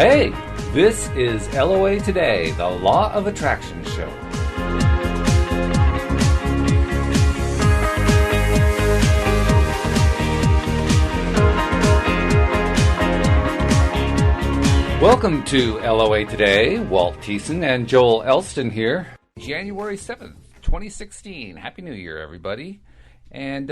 Hey, this is LOA Today, the Law of Attraction show. Welcome to LOA Today. Walt Thiessen and Joel Elston here. January 7th, 2016. Happy New Year, everybody. And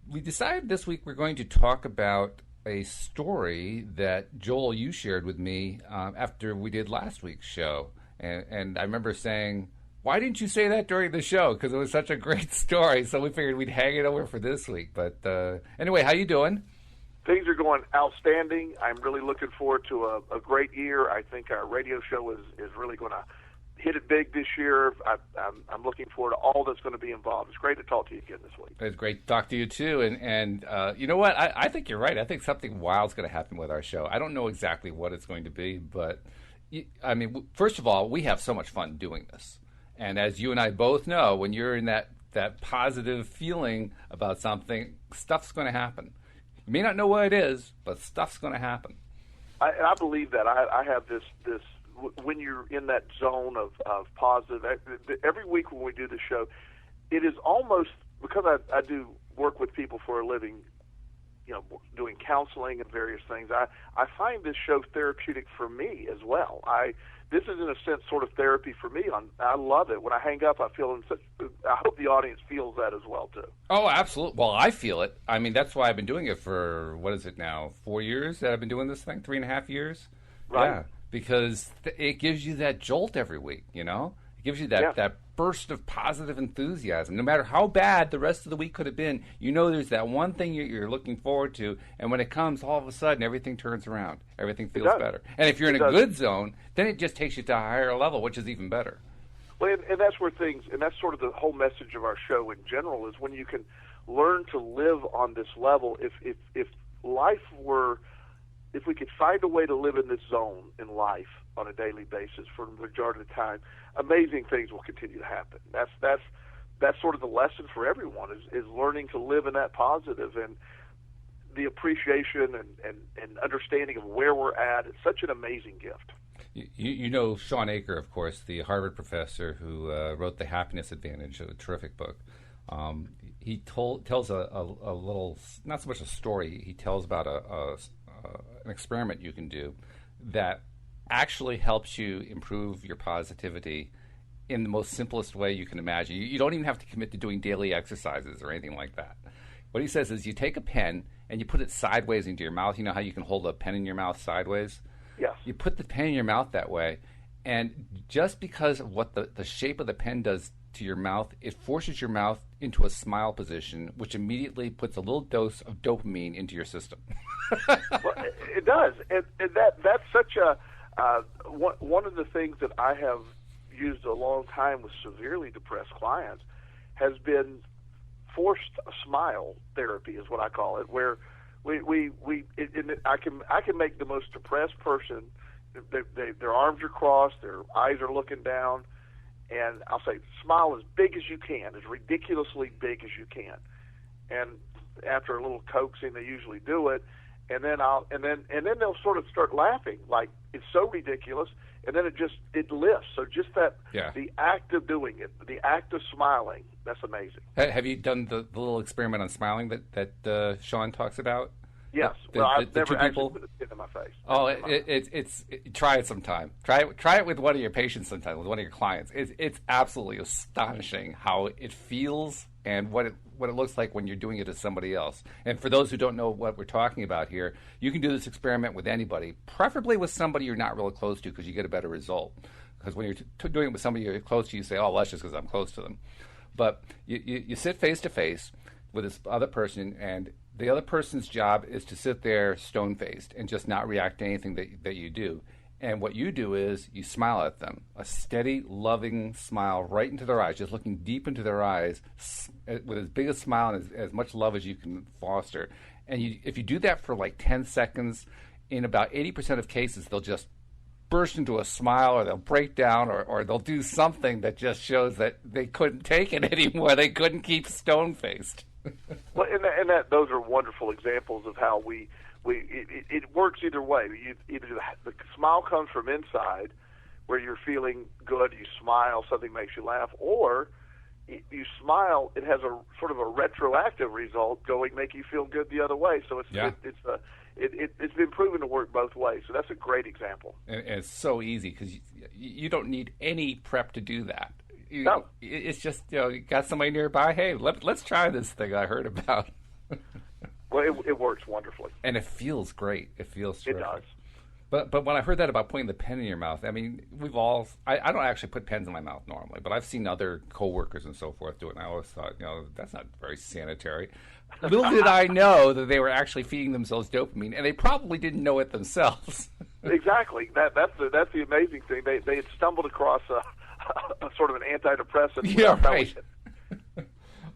we decided this week we're going to talk about a story that, Joel, you shared with me after we did last week's show. And I remember saying, why didn't you say that during the show? Because it was such a great story. So we figured we'd hang it over for this week. But anyway, how you doing? Things are going outstanding. I'm really looking forward to a great year. I think our radio show is really going to hit it big this year. I'm looking forward to all that's going to be involved. It's great to talk to you again this week. It's great to talk to you, too. And you know what? I think you're right. I think something wild's going to happen with our show. I don't know exactly what it's going to be, but, I mean, first of all, we have so much fun doing this. And as you and I both know, when you're in that positive feeling about something, stuff's going to happen. You may not know what it is, but stuff's going to happen. I believe that. I have this when you're in that zone of positive, every week when we do the show, it is almost, because I do work with people for a living, you know, doing counseling and various things, I find this show therapeutic for me as well. This is, in a sense, sort of therapy for me. I love it. When I hang up, I hope the audience feels that as well, too. Oh, absolutely. Well, I feel it. I mean, that's why I've been doing it for, what is it now, 4 years that I've been doing this thing? 3.5 years? Right. Yeah, because it gives you that jolt every week, you know? It gives you that burst of positive enthusiasm. No matter how bad the rest of the week could have been, you know there's that one thing you're looking forward to, and when it comes, all of a sudden, everything turns around. Everything feels better. And if you're in a good zone, then it just takes you to a higher level, which is even better. Well, and that's where things, and that's sort of the whole message of our show in general, is when you can learn to live on this level. If life were, if we could find a way to live in this zone in life on a daily basis for the majority of the time, amazing things will continue to happen. That's sort of the lesson for everyone, is learning to live in that positive, and the appreciation and understanding of where we're at. It's such an amazing gift. You know Sean Aker, of course, the Harvard professor who wrote The Happiness Advantage, a terrific book. He tells a little, not so much a story, he tells about an experiment you can do that actually helps you improve your positivity in the most simplest way you can imagine. You don't even have to commit to doing daily exercises or anything like that. What he says is you take a pen and you put it sideways into your mouth. You know how you can hold a pen in your mouth sideways? Yes. You put the pen in your mouth that way, and just because of what the shape of the pen does to your mouth, it forces your mouth into a smile position, which immediately puts a little dose of dopamine into your system. Well, it does. And that's such a... one of the things that I have used a long time with severely depressed clients has been forced smile therapy, is what I call it, where I can make the most depressed person, their arms are crossed, their eyes are looking down, and I'll say, smile as big as you can, as ridiculously big as you can. And after a little coaxing, they usually do it. And then they'll sort of start laughing, like it's so ridiculous, and then it lifts. So just the act of doing it, the act of smiling, that's amazing. Have you done the little experiment on smiling that Sean talks about? Yes. I've never actually put it in my face. Oh, it's try it sometime. Try it with one of your patients sometime, with one of your clients. It's absolutely astonishing how it feels and what it looks like when you're doing it to somebody else. And for those who don't know what we're talking about here, you can do this experiment with anybody, preferably with somebody you're not really close to, because you get a better result. Because when you're doing it with somebody you're close to, you say, oh, well, that's just because I'm close to them. But you sit face-to-face with this other person, and the other person's job is to sit there stone-faced and just not react to anything that you do. And what you do is you smile at them, a steady, loving smile right into their eyes, just looking deep into their eyes with as big a smile and as much love as you can foster. And if you do that for like 10 seconds, in about 80% of cases, they'll just burst into a smile, or they'll break down, or they'll do something that just shows that they couldn't take it anymore. They couldn't keep stone-faced. Well, and those are wonderful examples of how we It works either way. Either the smile comes from inside, where you're feeling good, you smile, something makes you laugh, or you smile, it has a sort of a retroactive result make you feel good the other way. So it's been proven to work both ways. So that's a great example. And it's so easy because you don't need any prep to do that. No. It's just, you got somebody nearby, hey, let's try this thing I heard about. Well, it works wonderfully. And it feels great. It feels terrific. It does. But when I heard that about putting the pen in your mouth, I mean, I don't actually put pens in my mouth normally, but I've seen other coworkers and so forth do it, and I always thought, that's not very sanitary. Little did I know that they were actually feeding themselves dopamine, and they probably didn't know it themselves. Exactly. That's the amazing thing. They had stumbled across a sort of an antidepressant. Yeah, right.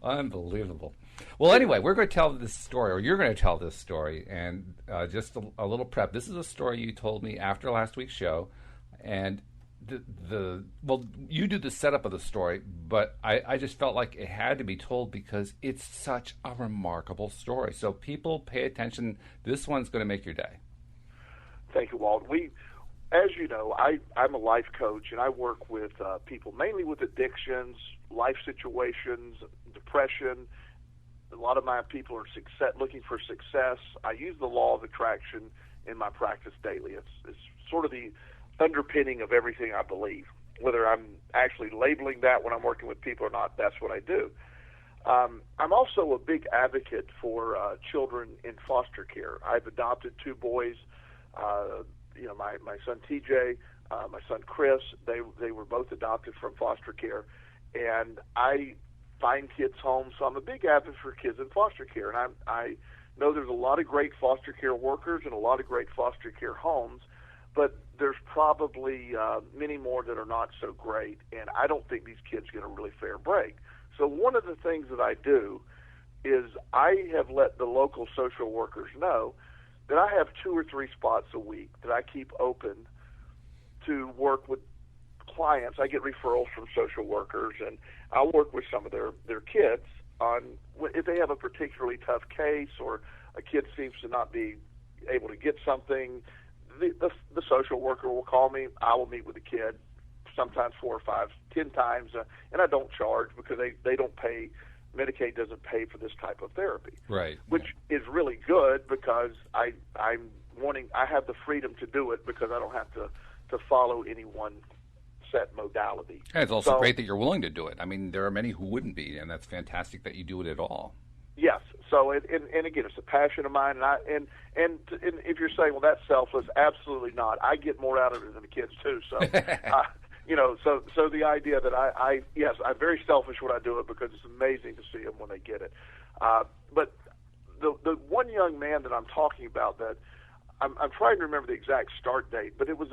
Unbelievable. Well, anyway, we're going to tell this story, or you're going to tell this story, and just a little prep. This is a story you told me after last week's show, and you do the setup of the story, but I just felt like it had to be told because it's such a remarkable story. So people pay attention. This one's going to make your day. Thank you, Walt. As you know, I'm a life coach, and I work with people mainly with addictions, life situations, depression. A lot of my people are looking for success. I use the law of attraction in my practice daily. It's sort of the underpinning of everything I believe. Whether I'm actually labeling that when I'm working with people or not, that's what I do. I'm also a big advocate for children in foster care. I've adopted 2 boys. My son TJ, my son Chris. They were both adopted from foster care, and I find kids homes. So I'm a big advocate for kids in foster care, and I know there's a lot of great foster care workers and a lot of great foster care homes, but there's probably many more that are not so great, and I don't think these kids get a really fair break. So one of the things that I do is I have let the local social workers know that I have 2 or 3 spots a week that I keep open to work with clients. I get referrals from social workers, and I'll work with some of their kids on if they have a particularly tough case or a kid seems to not be able to get something. The social worker will call me. I will meet with the kid, sometimes 4 or 5, 10 times, and I don't charge because they don't pay. Medicaid doesn't pay for this type of therapy, right? Which is really good because I have the freedom to do it because I don't have to follow any one set modality. And it's also great that you're willing to do it. I mean, there are many who wouldn't be, and that's fantastic that you do it at all. Yes. So and again, it's a passion of mine, and if you're saying, well, that's selfless, absolutely not. I get more out of it than the kids too. So. So the idea that I'm very selfish when I do it because it's amazing to see them when they get it. But the one young man that I'm talking about, that I'm trying to remember the exact start date, but it was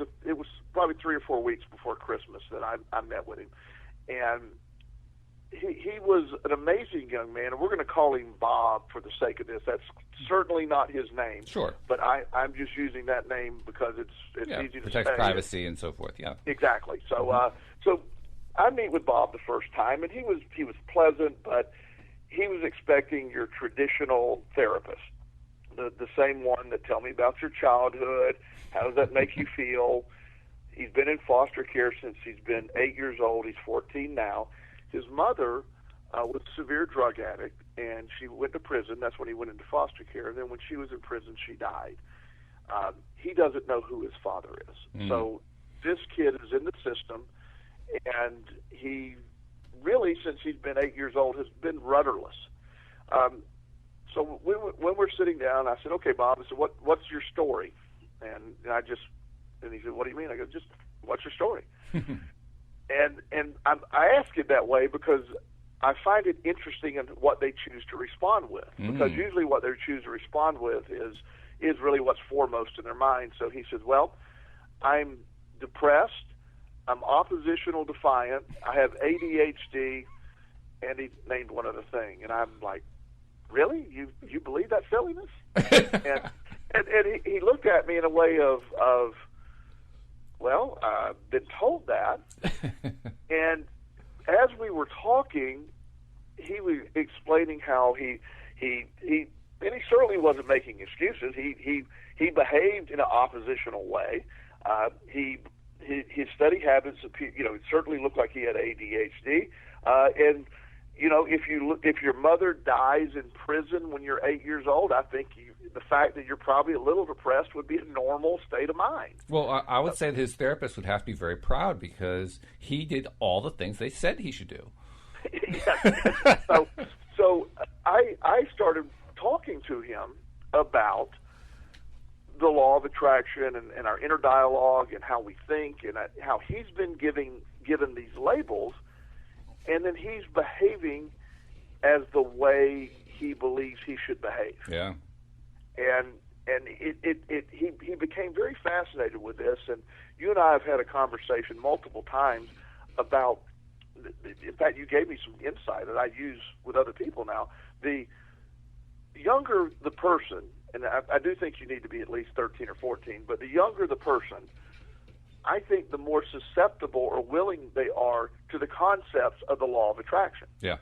probably 3 or 4 weeks before Christmas that I met with him, and he was an amazing young man, and we're going to call him Bob for the sake of this. That's certainly not his name. Sure. But I'm just using that name because it's easy to protects say. Privacy and so forth. Yeah. Exactly. So so I meet with Bob the first time, and he was pleasant, but he was expecting your traditional therapist, the same one that tell me about your childhood. How does that make you feel? He's been in foster care since he's been 8 years old. He's 14 now. His mother was a severe drug addict, and she went to prison. That's when he went into foster care. And then when she was in prison, she died. He doesn't know who his father is. So this kid is in the system, and he really, since he's been 8 years old, has been rudderless. So when we're sitting down, I said, okay, Bob, I said, what's your story? And he said, what do you mean? I go, just what's your story? And I ask it that way because I find it interesting in what they choose to respond with. Because usually what they choose to respond with is really what's foremost in their mind. So he says, well, I'm depressed, I'm oppositional defiant, I have ADHD, and he named one other thing. And I'm like, really? You believe that silliness? and he looked at me in a way of well, I've been told that. And as we were talking, he was explaining how he and he certainly wasn't making excuses. He behaved in an oppositional way. His study habits, it certainly looked like he had ADHD. And if your mother dies in prison when you're 8 years old, I think the fact that you're probably a little depressed would be a normal state of mind. Well, I would say that his therapist would have to be very proud because he did all the things they said he should do. Yes. So I started talking to him about the law of attraction and our inner dialogue and how we think and how he's been given these labels, and then he's behaving as the way he believes he should behave. Yeah. And he became very fascinated with this, and you and I have had a conversation multiple times about. In fact, you gave me some insight that I use with other people now. The younger the person, and I do think you need to be at least 13 or 14, but the younger the person, I think the more susceptible or willing they are to the concepts of the law of attraction. Yeah.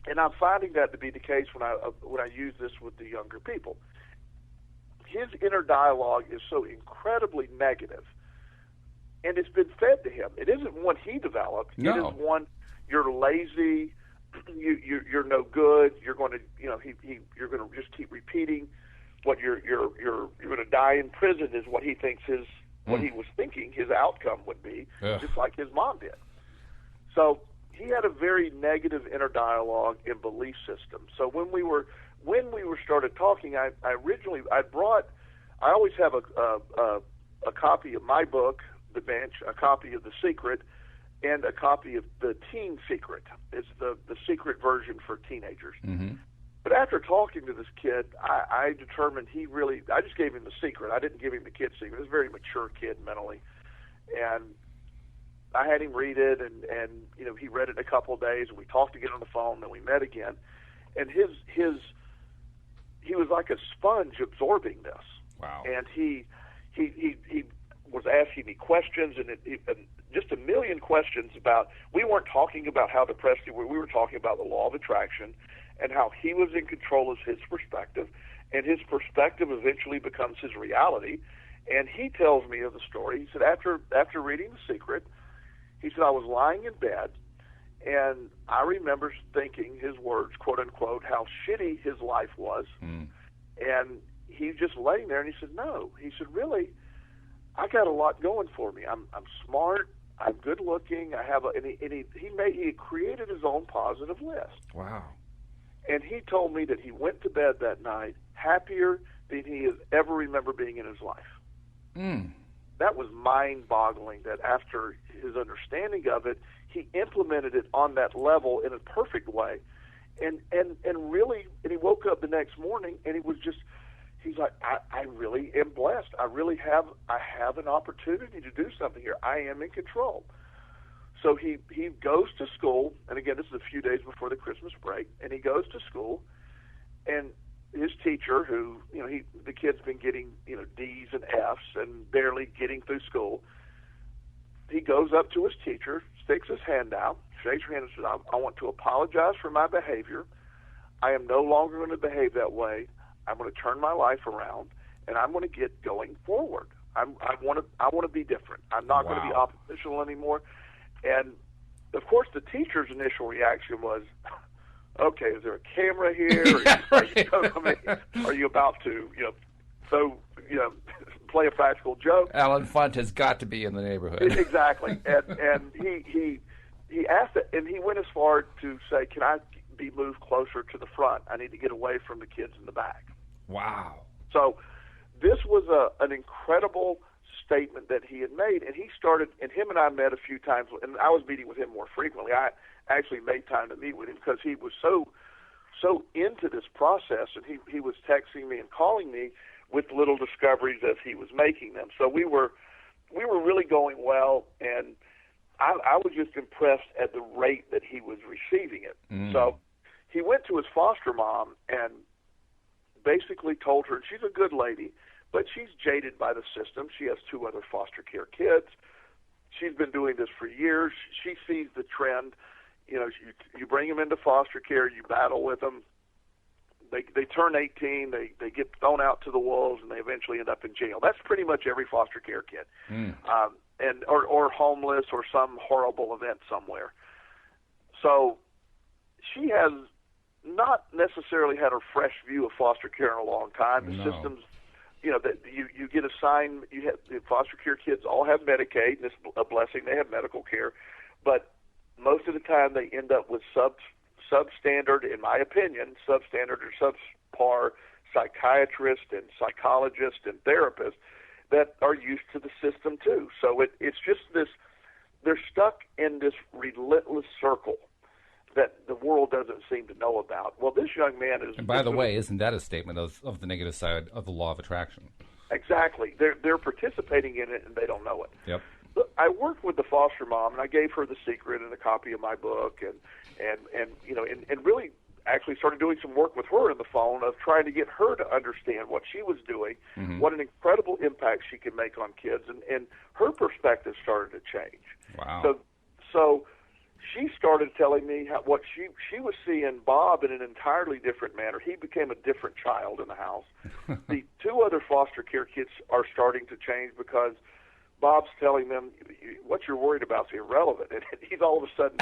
And I'm finding that to be the case when I use this with the younger people. His inner dialogue is so incredibly negative, and it's been fed to him. It isn't one he developed. No. It is one, you're lazy, you're no good. You're going to you're going to just keep repeating what you're going to die in prison is what he thinks what he was thinking his outcome would be, just like his mom did. So he had a very negative inner dialogue and belief system. So when we were started talking, I always have a copy of my book, The Bench, a copy of The Secret, and a copy of The Teen Secret. It's the secret version for teenagers. Mm-hmm. But after talking to this kid, I determined I just gave him The Secret. I didn't give him the kid secret. He was a very mature kid mentally. And I had him read it, and he read it in a couple of days, and we talked again on the phone, then we met again. And he was like a sponge absorbing this. Wow. And he was asking me questions, and just a million questions about, we weren't talking about how depressed he was, we were talking about the law of attraction and how he was in control of his perspective, and his perspective eventually becomes his reality. And he tells me of the story. He said, after reading The Secret, he said, I was lying in bed, and I remember thinking, his words, quote unquote, how shitty his life was. Mm. And he's just laying there, and he said, no. He said, really, I got a lot going for me. I'm smart. I'm good looking. I have he created his own positive list. Wow. And he told me that he went to bed that night happier than he has ever remembered being in his life. Mm. That was mind-boggling, that after his understanding of it, he implemented it on that level in a perfect way. And he woke up the next morning, and he's like, I really am blessed. I have an opportunity to do something here. I am in control. So he goes to school, and again, this is a few days before the Christmas break, and he goes to school, and his teacher, who, the kid's been getting, D's and F's and barely getting through school, he goes up to his teacher, sticks his hand out, shakes her hand and says, I want to apologize for my behavior. I am no longer going to behave that way. I'm going to turn my life around, and I'm going to get going forward. I want to be different. I'm not going to be oppositional anymore. And, of course, the teacher's initial reaction was, okay, is there a camera here? Are you about to, play a practical joke? Alan Funt has got to be in the neighborhood. Exactly. And he asked it, and he went as far to say, can I be moved closer to the front? I need to get away from the kids in the back. Wow. So this was an incredible statement that he had made, and him and I met a few times, and I was meeting with him more frequently. I actually made time to meet with him because he was so into this process, and he was texting me and calling me with little discoveries as he was making them. So we were really going well, and I was just impressed at the rate that he was receiving it. Mm. So he went to his foster mom and basically told her, she's a good lady, but she's jaded by the system. She has 2 other foster care kids. She's been doing this for years. She sees the trend. You bring them into foster care, you battle with them, they turn 18, they get thrown out to the wolves, and they eventually end up in jail. That's pretty much every foster care kid, or homeless or some horrible event somewhere. So she has not necessarily had a fresh view of foster care in a long time. The systems, that you get assigned. You have the foster care kids all have Medicaid, and it's a blessing. They have medical care, but most of the time they end up with substandard, in my opinion, substandard or subpar psychiatrists and psychologists and therapists that are used to the system too. So it's just this, they're stuck in this relentless circle that the world doesn't seem to know about. Well, this young man is... And by the way, isn't that a statement of the negative side of the law of attraction? Exactly. They're participating in it and they don't know it. Yep. Look, I worked with the foster mom, and I gave her The Secret and a copy of my book, and really actually started doing some work with her on the phone of trying to get her to understand what she was doing, what an incredible impact she could make on kids, and her perspective started to change. Wow. So she started telling me what she was seeing Bob in an entirely different manner. He became a different child in the house. The two other foster care kids are starting to change because Bob's telling them, what you're worried about is irrelevant. And he's all of a sudden,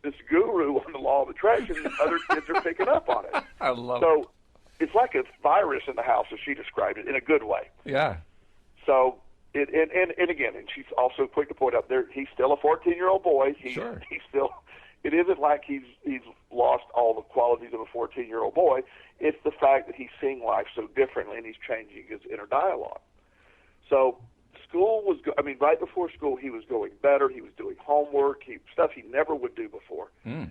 this guru on the law of attraction, and other kids are picking up on it. I love it. So it's like a virus in the house, as she described it, in a good way. Yeah. So, and again, and she's also quick to point out, he's still a 14-year-old boy. Sure. He's still, it isn't like he's lost all the qualities of a 14-year-old boy. It's the fact that he's seeing life so differently, and he's changing his inner dialogue. So, school was, right before school, he was going better. He was doing homework, stuff he never would do before, and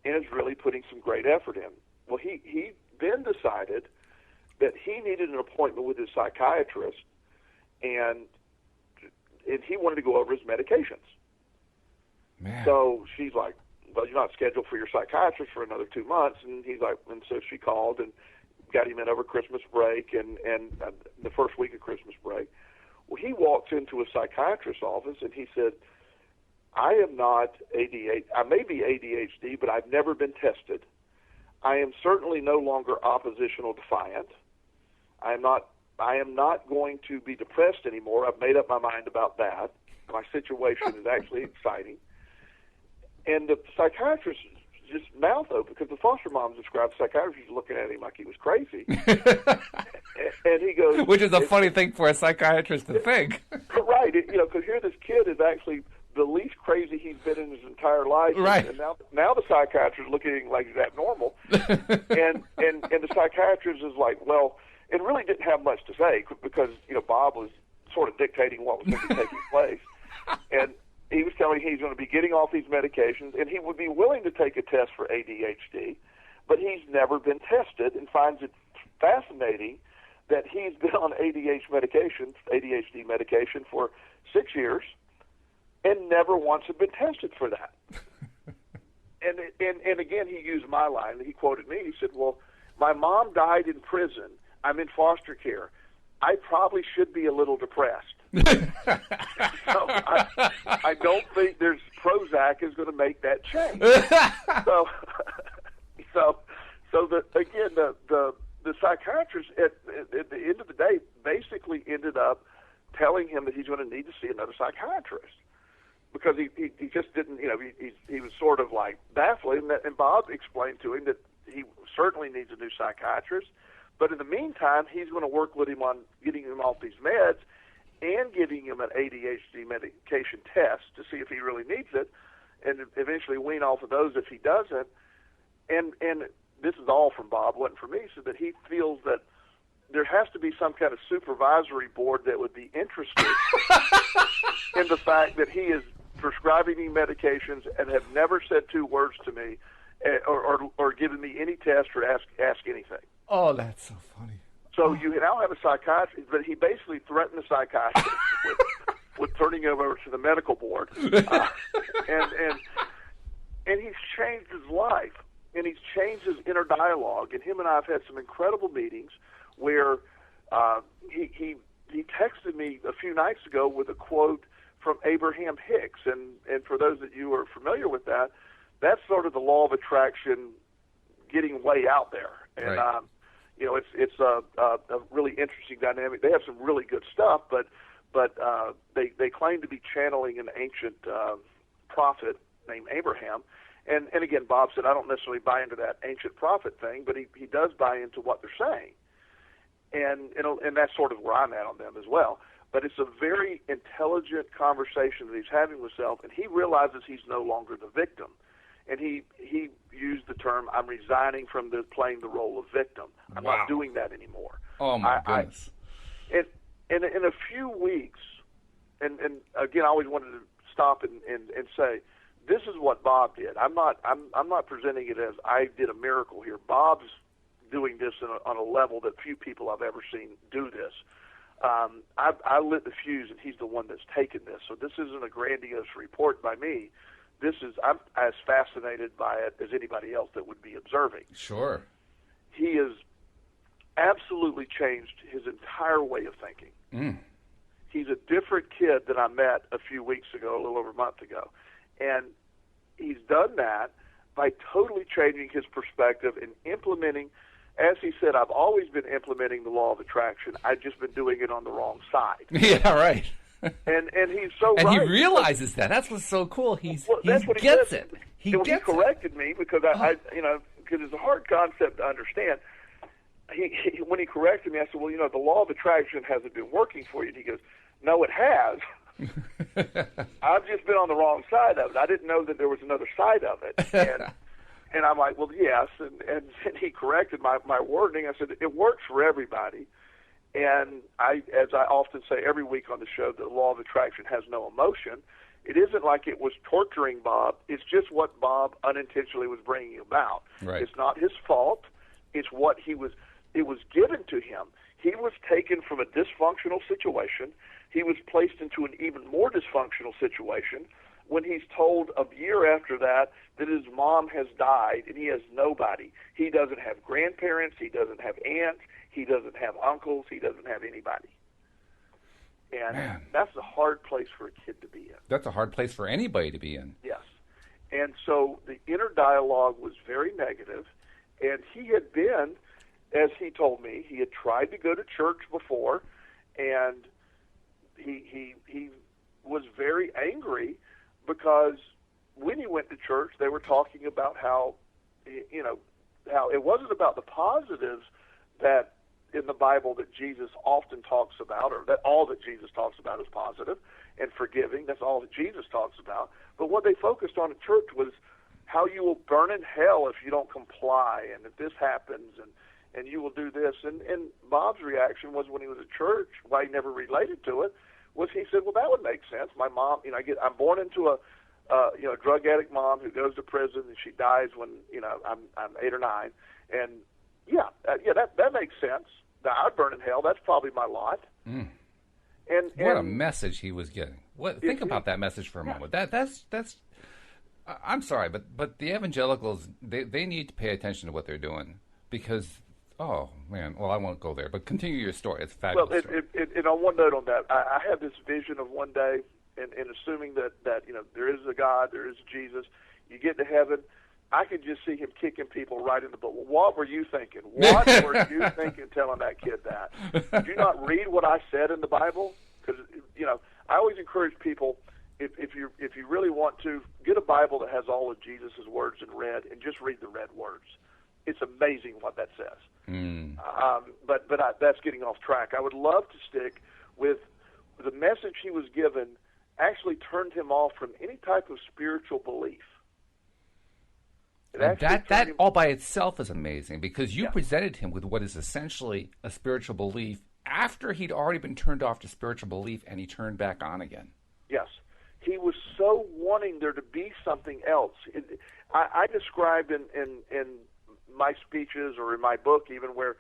is really putting some great effort in. Well, he then decided that he needed an appointment with his psychiatrist, and he wanted to go over his medications. Man. So she's like, well, you're not scheduled for your psychiatrist for another 2 months, and he's like, and so she called and got him in over Christmas break and the first week of Christmas break. Well, he walks into a psychiatrist's office, and he said, I am not ADHD. I may be ADHD, but I've never been tested. I am certainly no longer oppositional defiant. I am not going to be depressed anymore. I've made up my mind about that. My situation is actually exciting. And the psychiatrist just mouth open, because the foster mom described the psychiatrist looking at him like he was crazy. And he goes... Which is a funny thing for a psychiatrist to think. Right. Because here this kid is actually the least crazy he's been in his entire life. Right. And now the psychiatrist is looking at him like he's abnormal. and the psychiatrist is like, well, it really didn't have much to say because, Bob was sort of dictating what was going to be taking place. And he was telling me he's going to be getting off these medications, and he would be willing to take a test for ADHD, but he's never been tested and finds it fascinating that he's been on ADHD medication for 6 years and never once had been tested for that. and again, he used my line. He quoted me. He said, well, my mom died in prison. I'm in foster care. I probably should be a little depressed. So I don't think there's Prozac is going to make that change. So the psychiatrist at the end of the day basically ended up telling him that he's going to need to see another psychiatrist because he just didn't, he was sort of like baffling. And Bob explained to him that he certainly needs a new psychiatrist, but in the meantime, he's going to work with him on getting him off these meds and giving him an ADHD medication test to see if he really needs it, and eventually wean off of those if he doesn't. And this is all from Bob, wasn't from me, so that he feels that there has to be some kind of supervisory board that would be interested in the fact that he is prescribing me medications and have never said 2 words to me or given me any test or ask anything. Oh, that's so funny. So you now have a psychiatrist, but he basically threatened the psychiatrist with turning him over to the medical board, and he's changed his life, and he's changed his inner dialogue. And him and I have had some incredible meetings where he texted me a few nights ago with a quote from Abraham Hicks, and for those that you are familiar with that, that's sort of the law of attraction getting way out there. And, right. It's a really interesting dynamic. They have some really good stuff, but they claim to be channeling an ancient prophet named Abraham. And again, Bob said, I don't necessarily buy into that ancient prophet thing, but he does buy into what they're saying. And that's sort of where I'm at on them as well. But it's a very intelligent conversation that he's having with himself, and he realizes he's no longer the victim. And he used the term, I'm resigning from playing the role of victim. I'm Wow. not doing that anymore. Oh, my goodness. And in a few weeks, and again, I always wanted to stop and say, this is what Bob did. I'm not presenting it as I did a miracle here. Bob's doing this on a level that few people I've ever seen do this. I lit the fuse, and he's the one that's taken this. So this isn't a grandiose report by me. I'm as fascinated by it as anybody else that would be observing. Sure. He has absolutely changed his entire way of thinking. Mm. He's a different kid than I met a few weeks ago, a little over a month ago. And he's done that by totally changing his perspective and implementing, as he said, I've always been implementing the law of attraction. I've just been doing it on the wrong side. Yeah, right. And he's so and right. he realizes that. That's what's so cool. That's what he gets said. it. He corrected me because because it's a hard concept to understand. When he corrected me, I said, well, the law of attraction hasn't been working for you. And he goes, no, it has. I've just been on the wrong side of it. I didn't know that there was another side of it. And I'm like, well, yes. And he corrected my wording. I said, it works for everybody. And as I often say every week on the show, the law of attraction has no emotion. It isn't like it was torturing Bob. It's just what Bob unintentionally was bringing about. Right. It's not his fault. It's what it was given to him. He was taken from a dysfunctional situation. He was placed into an even more dysfunctional situation when he's told a year after that his mom has died and he has nobody. He doesn't have grandparents. He doesn't have aunts. He doesn't have uncles. He doesn't have anybody. And Man. That's a hard place for a kid to be in. That's a hard place for anybody to be in. Yes. And so the inner dialogue was very negative, and he had been, as he told me, he had tried to go to church before, and he was very angry because when he went to church, they were talking about how it wasn't about the positives that in the Bible that Jesus often talks about, or that all that Jesus talks about is positive and forgiving. That's all that Jesus talks about. But what they focused on at church was how you will burn in hell if you don't comply, and if this happens, and you will do this. And Bob's reaction was, when he was at church, why he never related to it, was he said, well, that would make sense. My mom, I'm born into a drug addict mom who goes to prison, and she dies when I'm 8 or 9, and that makes sense. Now, I'd burn in hell. That's probably my lot. Mm. And what a message he was getting. Think about that message for a moment. That's. I'm sorry, but the evangelicals, they need to pay attention to what they're doing, because, oh man, well, I won't go there. But continue your story. It's a fabulous. Well, and on one note on that, I have this vision of one day, and assuming that there is a God, there is Jesus, you get to heaven. I could just see him kicking people right in the butt. Well, what were you thinking? What were you thinking telling that kid that? Did you not read what I said in the Bible? Because, I always encourage people, if you really want to, get a Bible that has all of Jesus' words in red and just read the red words. It's amazing what that says. Mm. But that's getting off track. I would love to stick with the message he was given actually turned him off from any type of spiritual belief. That all by itself is amazing, because you presented him with what is essentially a spiritual belief after he'd already been turned off to spiritual belief, and he turned back on again. Yes. He was so wanting there to be something else. I describe in my speeches or in my book even where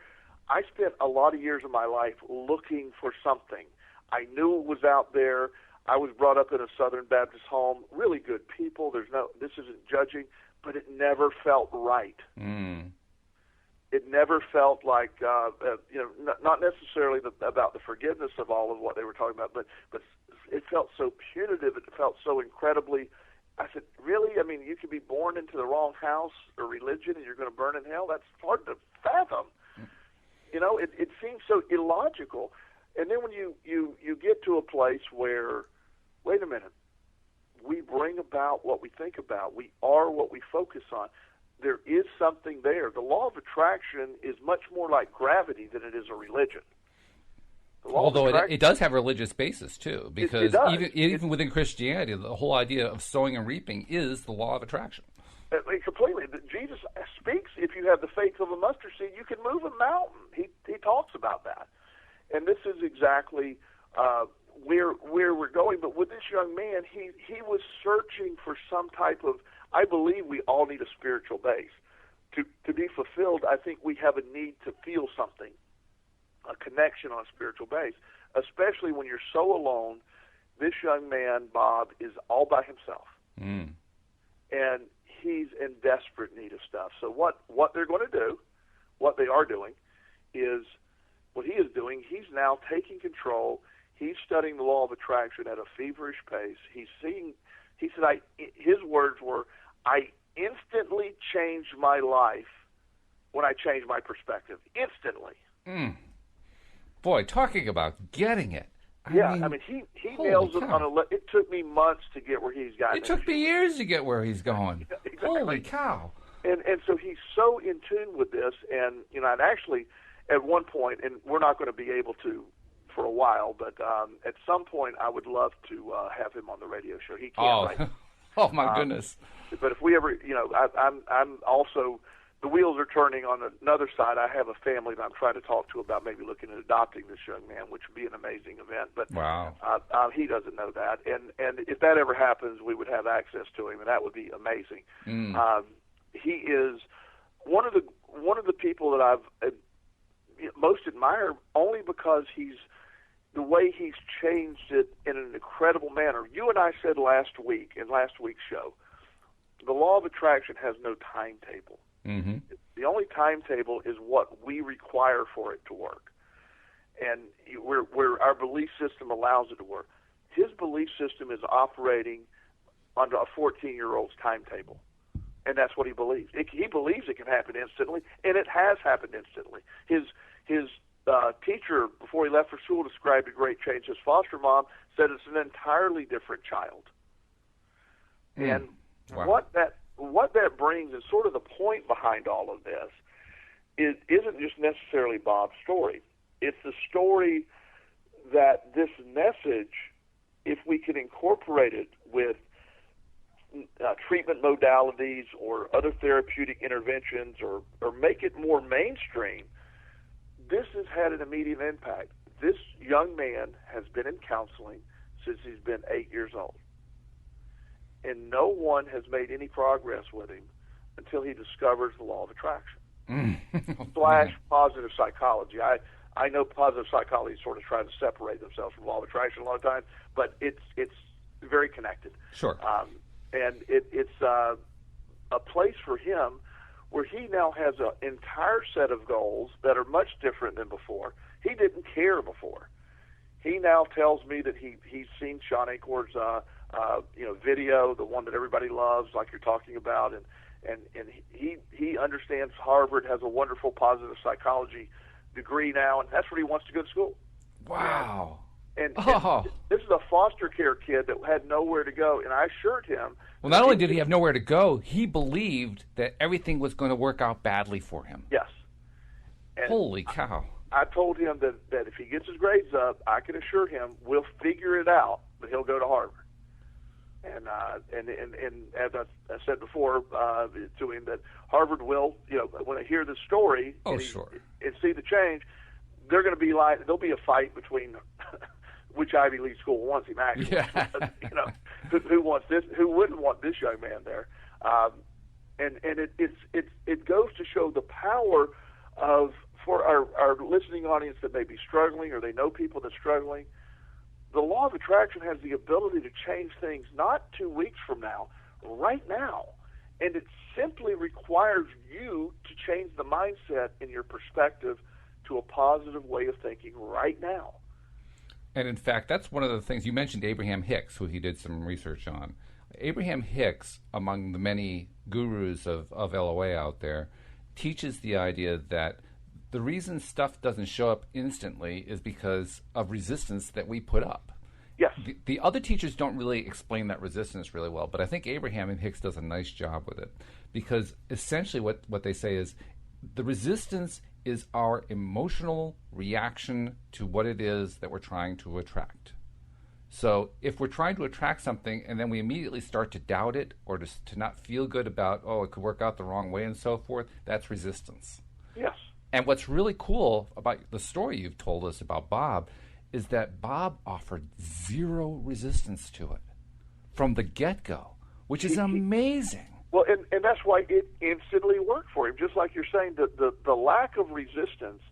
I spent a lot of years of my life looking for something. I knew it was out there. I was brought up in a Southern Baptist home, really good people. This isn't judging, but it never felt right. Mm. It never felt like, not necessarily about the forgiveness of all of what they were talking about, but it felt so punitive. It felt so incredibly I said, really? I mean, you could be born into the wrong house or religion and you're going to burn in hell? That's hard to fathom. You know, it seems so illogical. And then when you get to a place where, wait a minute, we bring about what we think about. We are what we focus on. There is something there. The law of attraction is much more like gravity than it is a religion. Although it does have a religious basis, too, because even within Christianity, the whole idea of sowing and reaping is the law of attraction. Completely. Jesus speaks, if you have the faith of a mustard seed, you can move a mountain. He talks about that. And this is exactly where we're going. But with this young man, he was searching for some type of, I believe we all need a spiritual base. To be fulfilled, I think we have a need to feel something, a connection on a spiritual base, especially when you're so alone. This young man, Bob, is all by himself. Mm. And he's in desperate need of stuff. So what they're going to do, what they are doing, is what he is doing. He's now taking control. He's studying the law of attraction at a feverish pace. He's seeing. He said, his words were, "I instantly changed my life when I changed my perspective." Instantly. Mm. Boy, talking about getting it. I mean, he nails it on a. It took me months to get where he's gotten. It took me years to get where he's going. Exactly. Holy cow! And so he's so in tune with this, and and actually, at one point, and we're not going to be able to for a while, but at some point, I would love to have him on the radio show. He can't. Oh my goodness! But if we ever, I'm also. The wheels are turning on another side. I have a family that I'm trying to talk to about maybe looking at adopting this young man, which would be an amazing event. But wow. He doesn't know that, and if that ever happens, we would have access to him, and that would be amazing. Mm. He is one of the people that I've most admire, only because the way he's changed it in an incredible manner. You and I said last week in last week's show, the law of attraction has no timetable. Mm-hmm. The only timetable is what we require for it to work, and where our belief system allows it to work. His belief system is operating under a 14-year-old's timetable, and that's what he believes. He believes it can happen instantly, and it has happened instantly. His teacher, before he left for school, described a great change. His foster mom said it's an entirely different child, and wow. What that brings, and sort of the point behind all of this, isn't just necessarily Bob's story. It's the story that this message, if we can incorporate it with treatment modalities or other therapeutic interventions, or make it more mainstream, this has had an immediate impact. This young man has been in counseling since he's been 8 years old. And no one has made any progress with him until he discovers the law of attraction. Slash positive psychology. I know positive psychology sort of tries to separate themselves from law of attraction a lot of times, but it's very connected. Sure. And it's a place for him where he now has an entire set of goals that are much different than before. He didn't care before. He now tells me that he's seen Sean Acor's video, the one that everybody loves, like you're talking about, and he understands Harvard has a wonderful positive psychology degree now, and that's where he wants to go to school. Wow. And this is a foster care kid that had nowhere to go, and I assured him. Well, not only did he have nowhere to go, he believed that everything was going to work out badly for him. Yes. And holy cow. I told him that if he gets his grades up, I can assure him we'll figure it out, but he'll go to Harvard. And as I said before to him, that Harvard will, when they hear the story and see the change, they're going to be like, there'll be a fight between which Ivy League school wants him actually. Yeah. Who wants this? Who wouldn't want this young man there? And it goes to show the power of, for our listening audience that may be struggling, or they know people that's struggling. The law of attraction has the ability to change things not 2 weeks from now, right now. And it simply requires you to change the mindset and your perspective to a positive way of thinking right now. And in fact, that's one of the things you mentioned. Abraham Hicks, who he did some research on. Abraham Hicks, among the many gurus of LOA out there, teaches the idea that the reason stuff doesn't show up instantly is because of resistance that we put up. Yes. The other teachers don't really explain that resistance really well, but I think Abraham and Hicks does a nice job with it, because essentially what they say is the resistance is our emotional reaction to what it is that we're trying to attract. So if we're trying to attract something and then we immediately start to doubt it or to not feel good about, oh, it could work out the wrong way and so forth, that's resistance. Yes. And what's really cool about the story you've told us about Bob is that Bob offered zero resistance to it from the get-go, which is amazing. Well, and that's why it instantly worked for him. Just like you're saying, the lack of resistance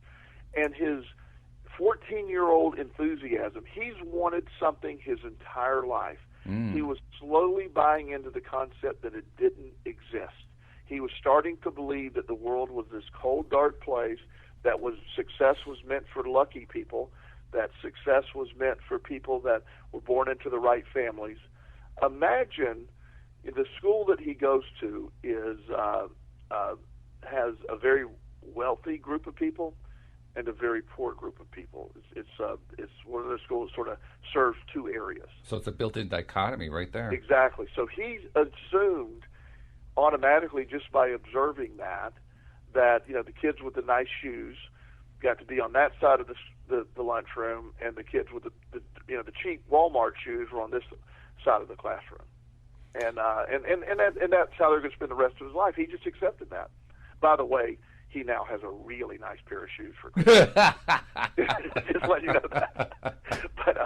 and his 14-year-old enthusiasm. He's wanted something his entire life. He was slowly buying into the concept that it didn't exist. He was starting to believe that the world was this cold, dark place, that success was meant for lucky people, that success was meant for people that were born into the right families. Imagine the school that he goes to has a very wealthy group of people and a very poor group of people. It's one of those schools that sort of serves two areas. So it's a built-in dichotomy right there. Exactly. So he's assumed automatically, just by observing that the kids with the nice shoes got to be on that side of the lunchroom, and the kids with the cheap Walmart shoes were on this side of the classroom, and that's how they're going to spend the rest of his life. He just accepted that. By the way, he now has a really nice pair of shoes for Christmas. Just let you know that. But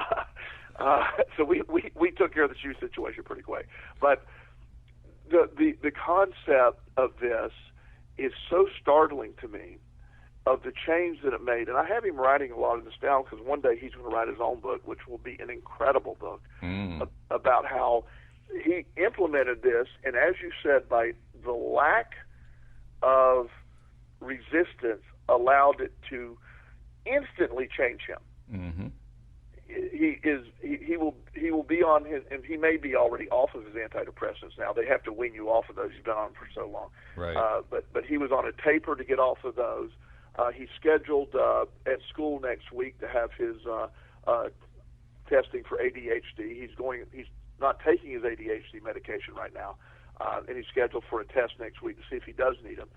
so we took care of the shoe situation pretty quick. But the concept of this is so startling to me, of the change that it made. And I have him writing a lot of this down, because one day he's going to write his own book, which will be an incredible book about how he implemented this. And as you said, by the lack of resistance allowed it to instantly change him. Mm-hmm. He will be on his, and he may be already off of his antidepressants now. They have to wean you off of those. He's been on them for so long. Right. But he was on a taper to get off of those. He's scheduled at school next week to have his testing for ADHD. He's not taking his ADHD medication right now, and he's scheduled for a test next week to see if he does need them.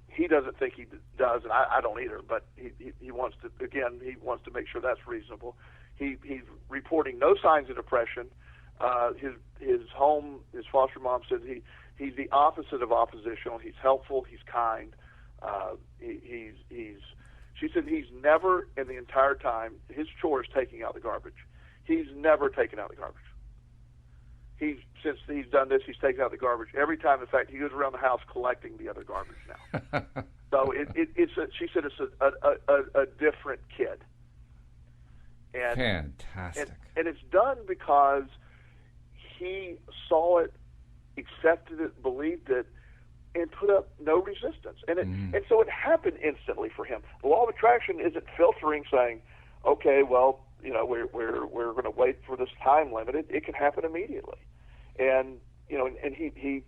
He doesn't think he does, and I don't either. But he wants to. Again, he wants to make sure that's reasonable. He's reporting no signs of depression. His foster mom says he's the opposite of oppositional. He's helpful. He's kind. She said he's never, in the entire time, his chore is taking out the garbage. He's never taken out the garbage. Since he's done this, he's taken out the garbage every time. In fact, he goes around the house collecting the other garbage now. So she said it's a different kid. And, fantastic. And it's done because he saw it, accepted it, believed it, and put up no resistance. And so it happened instantly for him. The law of attraction isn't filtering, saying, okay, well, we're going to wait for this time limit. It can happen immediately. And and he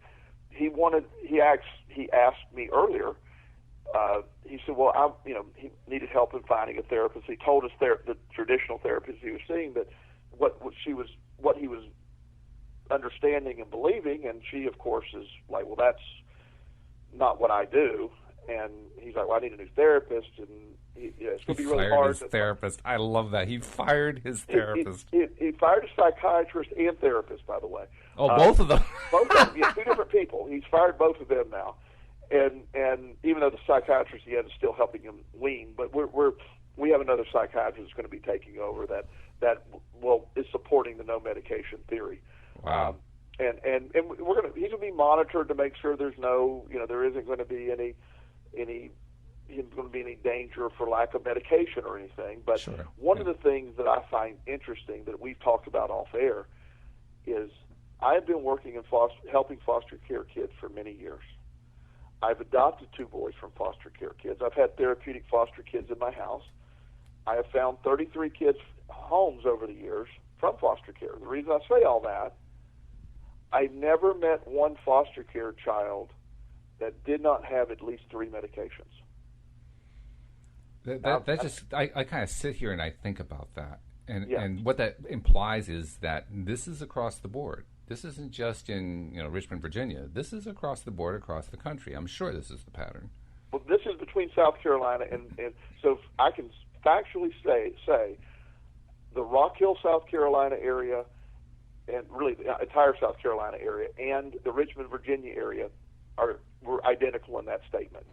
asked me earlier. He said, well, he needed help in finding a therapist. He told us the traditional therapist he was seeing that what he was understanding and believing, and she, of course, is like, well, that's not what I do. And he's like, well, I need a new therapist, and it's going to be really hard. His therapist. I love that. He fired his therapist. He fired a psychiatrist and therapist, by the way. Oh, both of them. Both of them. Yeah, two different people. He's fired both of them now. And even though the psychiatrist he had is still helping him wean, but we have another psychiatrist that's going to be taking over that is supporting the no medication theory. Wow. And he's going to be monitored to make sure there isn't going to be any danger for lack of medication or anything. But sure. One of the things that I find interesting that we've talked about off air is I have been working in helping foster care kids for many years. I've adopted 2 boys from foster care kids. I've had therapeutic foster kids in my house. I have found 33 kids' homes over the years from foster care. The reason I say all that, I never met one foster care child that did not have at least 3 medications. I kind of sit here and I think about that. Yeah. And what that implies is that this is across the board. This isn't just in Richmond, Virginia. This is across the board, across the country. I'm sure this is the pattern. Well, this is between South Carolina and so I can factually say the Rock Hill, South Carolina area, and really the entire South Carolina area and the Richmond, Virginia area were identical in that statement.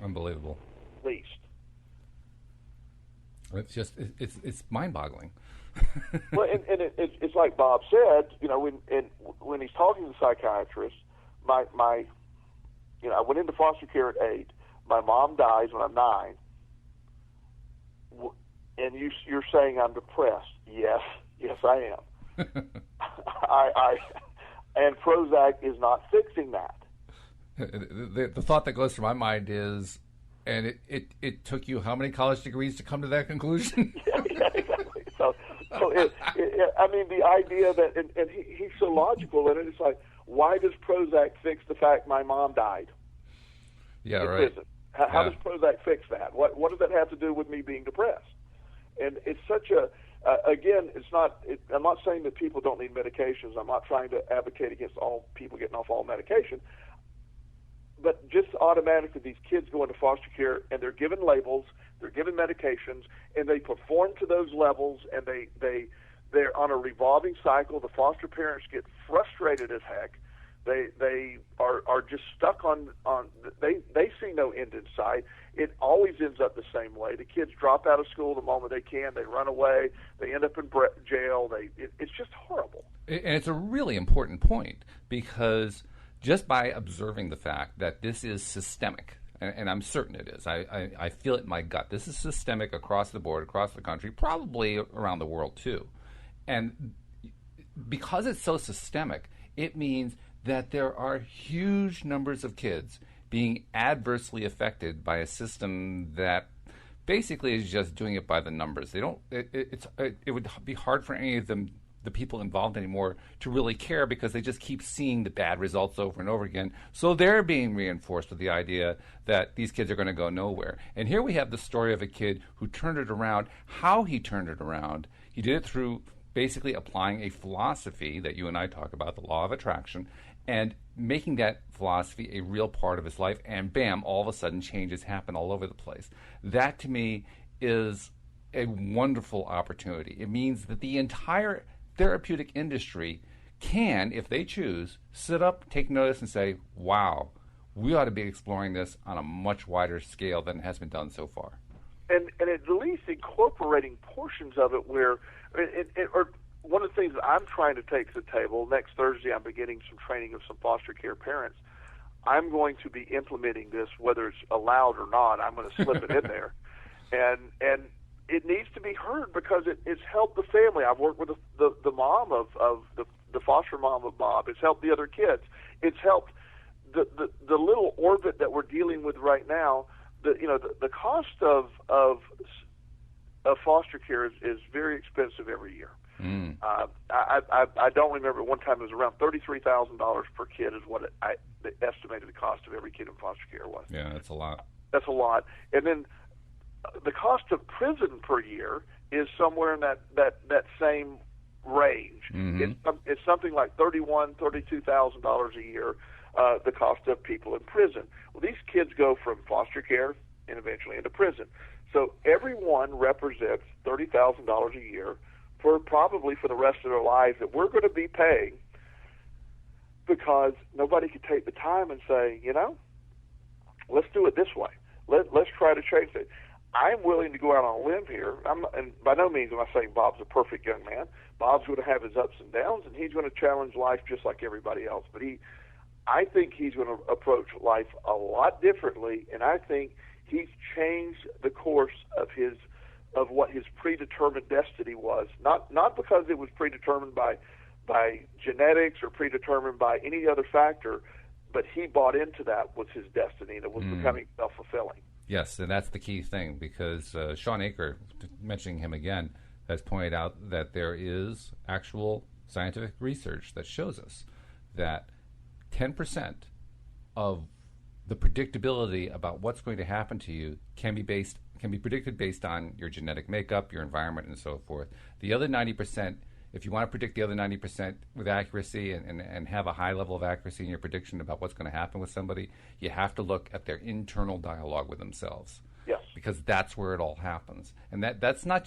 Unbelievable. At least. It's just it's mind-boggling. Well, and it's like Bob said, when he's talking to the psychiatrist, I went into foster care at 8. My mom dies when I'm 9, and you're saying I'm depressed. Yes, I am. And Prozac is not fixing that. The thought that goes through my mind is, and it took you how many college degrees to come to that conclusion? Yeah, exactly. So the idea that, and he's so logical, and it's like, why does Prozac fix the fact my mom died? Yeah, right. Prison? How does Prozac fix that? What does that have to do with me being depressed? And it's such a, again, I'm not saying that people don't need medications. I'm not trying to advocate against all people getting off all medication. But just automatically, these kids go into foster care, and they're given labels, they're given medications, and they perform to those levels, and they're on a revolving cycle. The foster parents get frustrated as heck. They are just stuck on they see no end in sight. It always ends up the same way. The kids drop out of school the moment they can. They run away. They end up in jail. It's just horrible. And it's a really important point, because just by observing the fact that this is systemic, and I'm certain it is, I feel it in my gut, this is systemic across the board, across the country, probably around the world too. And because it's so systemic, it means that there are huge numbers of kids being adversely affected by a system that basically is just doing it by the numbers. They don't. It would be hard for any of them, the people involved anymore, to really care, because they just keep seeing the bad results over and over again. So they're being reinforced with the idea that these kids are going to go nowhere. And here we have the story of a kid who turned it around. How he turned it around, he did it through basically applying a philosophy that you and I talk about, the law of attraction, and making that philosophy a real part of his life, and bam, all of a sudden changes happen all over the place. That, to me, is a wonderful opportunity. It means that the entire therapeutic industry can, if they choose, sit up, take notice, and say, wow, we ought to be exploring this on a much wider scale than has been done so far. And at least incorporating portions of it where or one of the things that I'm trying to take to the table, next Thursday I'm beginning some training of some foster care parents. I'm going to be implementing this, whether it's allowed or not. I'm going to slip it in there. And it needs to be heard, because it's helped the family. I've worked with the mom of the foster mom of Bob. It's helped the other kids. It's helped the little orbit that we're dealing with right now. The cost of foster care is very expensive every year. I don't remember, one time it was around $33,000 per kid is what I estimated the cost of every kid in foster care was. Yeah, that's a lot. That's a lot. And then the cost of prison per year is somewhere in that same range. Mm-hmm. It's something like $32,000 a year, the cost of people in prison. Well, these kids go from foster care and eventually into prison. So everyone represents $30,000 a year for probably for the rest of their lives that we're going to be paying, because nobody could take the time and say, let's do it this way. Let's try to change it. I'm willing to go out on a limb here. And by no means am I saying Bob's a perfect young man. Bob's going to have his ups and downs, and he's going to challenge life just like everybody else. But I think he's going to approach life a lot differently, and I think he's changed the course of what his predetermined destiny was. Not because it was predetermined by genetics or predetermined by any other factor, but he bought into that was his destiny, and it was becoming self-fulfilling. Yes, and that's the key thing, because Sean Aker, mentioning him again, has pointed out that there is actual scientific research that shows us that 10% of the predictability about what's going to happen to you can be predicted based on your genetic makeup, your environment, and so forth. The other 90%, if you want to predict the other 90% with accuracy and have a high level of accuracy in your prediction about what's going to happen with somebody, you have to look at their internal dialogue with themselves. Yes. Because that's where it all happens. And that's not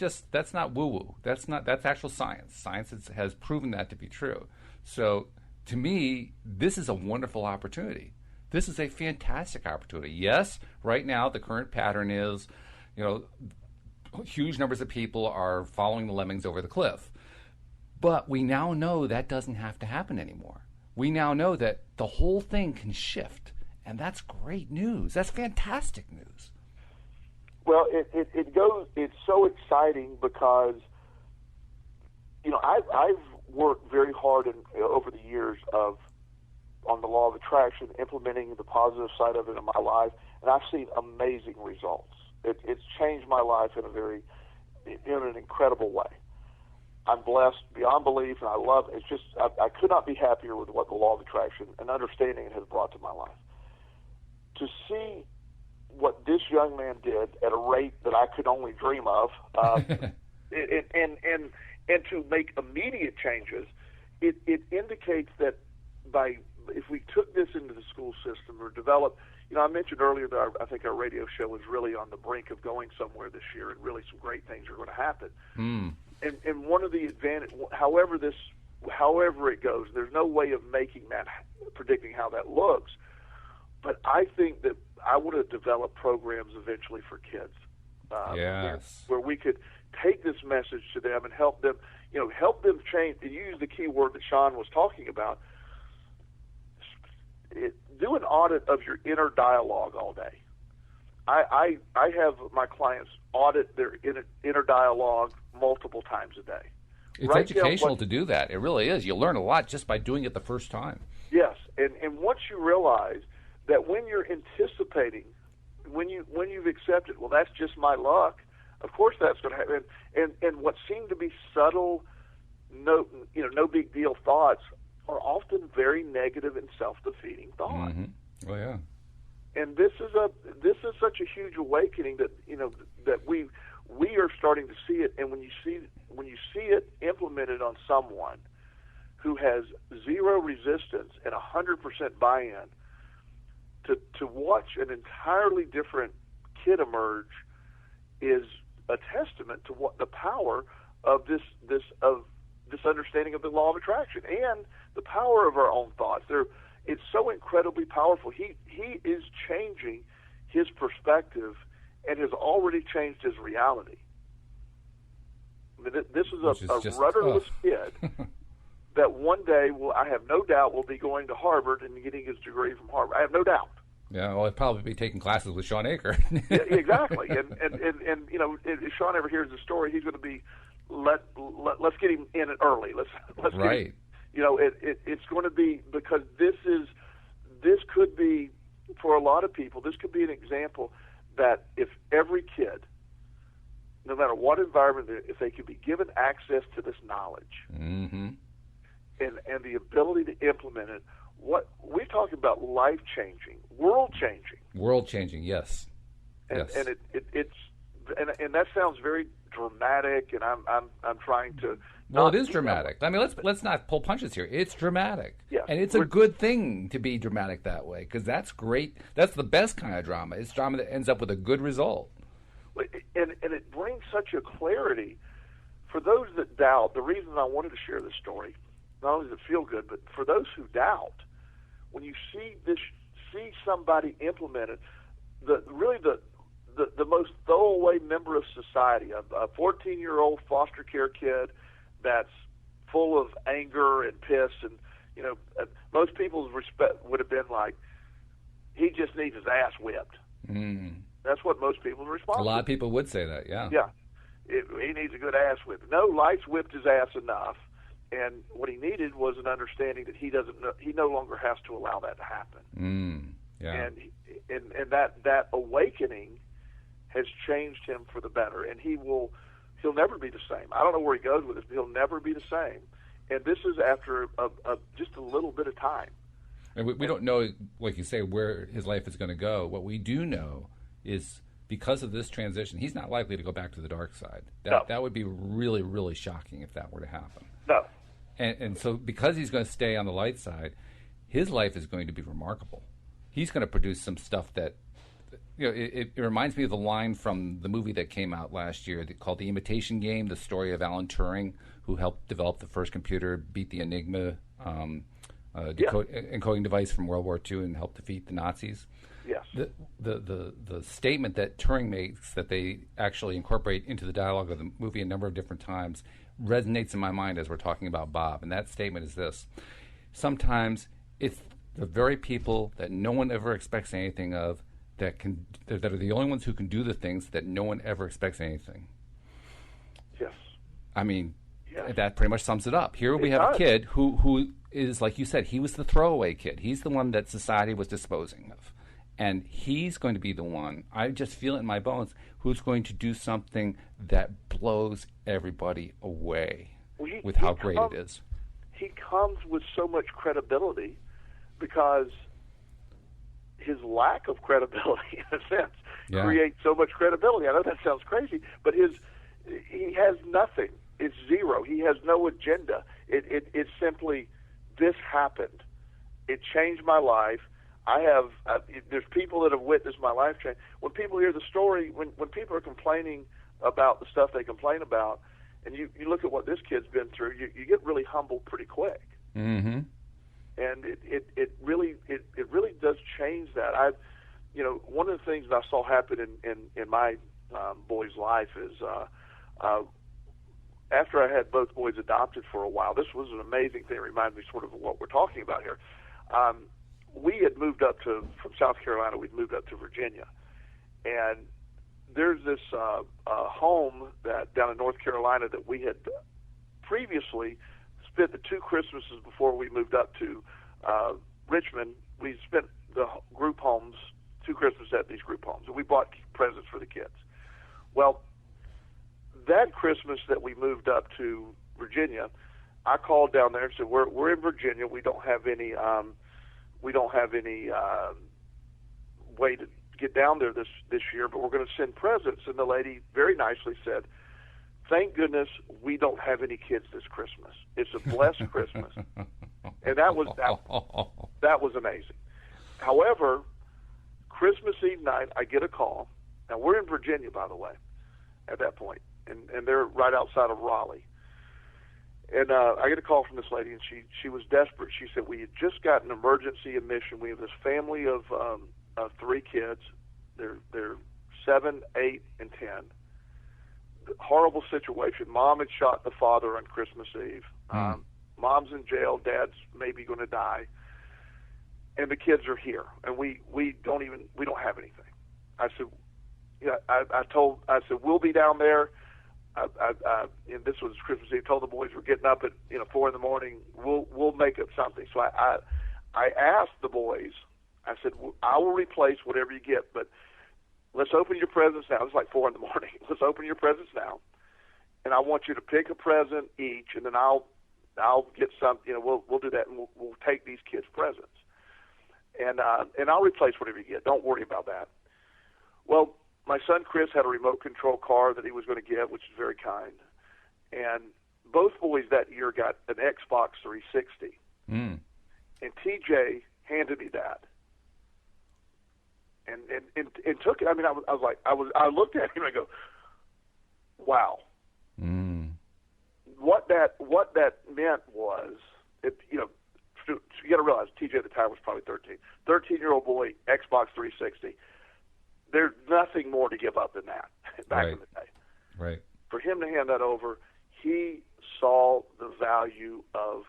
woo-woo. That's actual science. Science has proven that to be true. So to me, this is a wonderful opportunity. This is a fantastic opportunity. Yes, right now the current pattern is, huge numbers of people are following the lemmings over the cliff. But we now know that doesn't have to happen anymore. We now know that the whole thing can shift, and that's great news. That's fantastic news. Well, it's so exciting because, I've worked very hard over the years on the law of attraction, implementing the positive side of it in my life, and I've seen amazing results. It's changed my life in an incredible way. I'm blessed beyond belief, and I love it. It's just I could not be happier with what the law of attraction and understanding it has brought to my life. To see what this young man did at a rate that I could only dream of, and to make immediate changes, it indicates that if we took this into the school system or developed, I mentioned earlier that I think our radio show is really on the brink of going somewhere this year, and really some great things are going to happen. Mm. And one of the advantage, however it goes, there's no way of predicting how that looks. But I think that I want to develop programs eventually for kids, yes, where we could take this message to them and help them change. And use the key word that Sean was talking about. Do an audit of your inner dialogue all day. I have my clients audit their inner dialogue multiple times a day. It's educational to do that. It really is. You learn a lot just by doing it the first time. Yes, and once you realize that when you're anticipating, when you've accepted, well, that's just my luck. Of course, that's going to happen. And what seem to be subtle, no big deal thoughts are often very negative and self-defeating thoughts. Mm-hmm. Oh yeah. And this is such a huge awakening that that we are starting to see it. And when you see it implemented on someone who has zero resistance and 100% buy-in, to watch an entirely different kid emerge is a testament to what the power of this understanding of the law of attraction and the power of our own thoughts. It's so incredibly powerful. He is changing his perspective and has already changed his reality. I mean, this is a rudderless kid that one day I have no doubt will be going to Harvard and getting his degree from Harvard. I have no doubt. Yeah, well, I'd probably be taking classes with Sean Aker. Yeah, exactly. And if Sean ever hears the story, he's going to be let's get him in it early. Let's right. Get him, it's going to be, because this could be, for a lot of people, this could be an example that if every kid, no matter what environment, if they could be given access to this knowledge, mm-hmm. and the ability to implement it, what we're talking about, life-changing, world-changing, yes. And yes. And that sounds very dramatic, and I'm trying to. Well, it is dramatic. I mean, let's not pull punches here. It's dramatic, yeah, and it's a good thing to be dramatic that way, because that's great. That's the best kind of drama. It's drama that ends up with a good result. And it brings such a clarity for those that doubt. The reason I wanted to share this story, not only does it feel good, but for those who doubt, when you see somebody implement it, the most throwaway member of society, a 14-year-old foster care kid that's full of anger and piss, and most people's respect would have been like, he just needs his ass whipped. Mm. That's what most people's response. A lot of people would say that, yeah. Yeah, he needs a good ass whipping. No, Life's whipped his ass enough, and what he needed was an understanding that he no longer has to allow that to happen. Mm. Yeah. And that awakening has changed him for the better, and he'll never be the same. I don't know where he goes with this, but he'll never be the same. And this is after just a little bit of time. And we don't know, like you say, where his life is going to go. What we do know is because of this transition, he's not likely to go back to the dark side. That would be really, really shocking if that were to happen. No. And so because he's going to stay on the light side, his life is going to be remarkable. He's going to produce some stuff that, it reminds me of the line from the movie that came out last year called The Imitation Game, the story of Alan Turing, who helped develop the first computer, beat the Enigma encoding device from World War II, and helped defeat the Nazis. Yes. The statement that Turing makes that they actually incorporate into the dialogue of the movie a number of different times resonates in my mind as we're talking about Bob. And that statement is this: sometimes it's the very people that no one ever expects anything of that are the only ones who can do the things that no one ever expects anything. Yes. I mean, that pretty much sums it up. Here we have a kid who is, like you said, he was the throwaway kid. He's the one that society was disposing of. And he's going to be the one, I just feel it in my bones, who's going to do something that blows everybody away with how great it is. He comes with so much credibility because his lack of credibility, in a sense, creates so much credibility. I know that sounds crazy, but he has nothing. It's zero. He has no agenda. It's simply, this happened. It changed my life. There's people that have witnessed my life change. When people hear the story, when people are complaining about the stuff they complain about, and you look at what this kid's been through, you get really humbled pretty quick. Mm-hmm. And it really does change that. One of the things that I saw happen in my boy's life is after I had both boys adopted for a while. This was an amazing thing. It reminds me sort of what we're talking about here. We had moved up from South Carolina. We'd moved up to Virginia, and there's this home that down in North Carolina that we had previously spent the 2 Christmases before we moved up to Richmond. We spent the group homes, 2 Christmases at these group homes, and we bought presents for the kids. Well, that Christmas that we moved up to Virginia, I called down there and said, "We're in Virginia. We don't have any way to get down there this year, but we're going to send presents." And the lady very nicely said, "Thank goodness we don't have any kids this Christmas. It's a blessed Christmas." And that was amazing. However, Christmas Eve night, I get a call. Now, we're in Virginia, by the way, at that point, and they're right outside of Raleigh. And I get a call from this lady, and she was desperate. She said, "We had just got an emergency admission. We have this family of 3 kids. They're 7, 8, and 10. Horrible situation. Mom had shot the father on Christmas Eve. Mom's in jail. Dad's maybe going to die. And the kids are here, and we don't have anything." I said, I said, "We'll be down there." And this was Christmas Eve. Told the boys we're getting up at 4 in the morning. We'll make up something. So I asked the boys. I said, "I will replace whatever you get, but let's open your presents now." It's like 4 in the morning. "Let's open your presents now, and I want you to pick a present each, and then I'll get some. We'll do that, and we'll take these kids' presents, and I'll replace whatever you get. Don't worry about that." Well, my son Chris had a remote control car that he was going to get, which is very kind. And both boys that year got an Xbox 360. And TJ handed me that. And took it. I mean, I looked at him and I go, "Wow." What that meant was, you got to realize TJ at the time was probably 13. 13-year-old boy, Xbox 360. There's nothing more to give up than that back in the day. Right. For him to hand that over, he saw the value of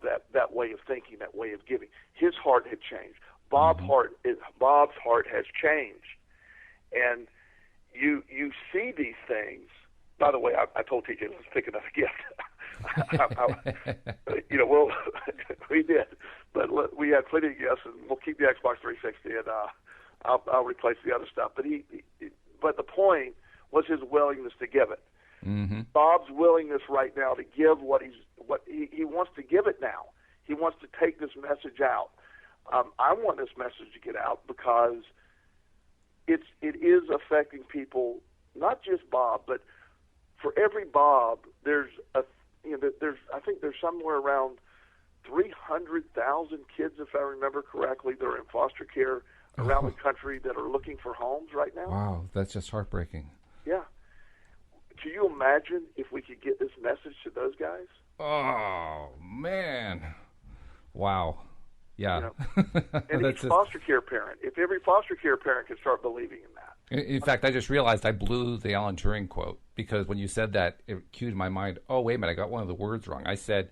that way of thinking, that way of giving. His heart had changed. Bob's heart has changed, and you see these things. By the way, I told TJ, "Let's pick another gift." We did, but we had plenty of gifts, and we'll keep the Xbox 360, and I'll replace the other stuff. But the point was his willingness to give it. Mm-hmm. Bob's willingness right now to give what he wants to give it now. He wants to take this message out. I want this message to get out because it is affecting people, not just Bob, but for every Bob, there's I think there's somewhere around 300,000 kids, if I remember correctly, that are in foster care around the country that are looking for homes right now. Wow, that's just heartbreaking. Yeah. Can you imagine if we could get this message to those guys? Oh, man. Wow. Yeah. And each foster care parent, if every foster care parent could start believing in that. In fact, I just realized I blew the Alan Turing quote, because when you said that, it cued in my mind, oh, wait a minute, I got one of the words wrong. I said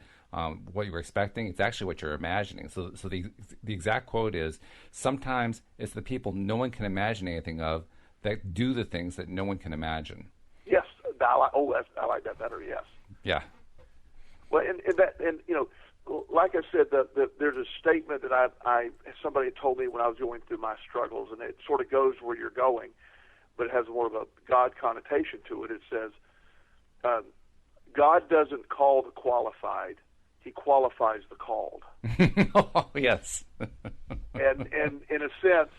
what you were expecting. It's actually what you're imagining. So the exact quote is, sometimes it's the people no one can imagine anything of that do the things that no one can imagine. Yes. I like that better, yes. Yeah. Well, and like I said, there's a statement that somebody told me when I was going through my struggles, and it sort of goes where you're going, but it has more of a God connotation to it. It says, God doesn't call the qualified, he qualifies the called. Oh, yes. and in a sense,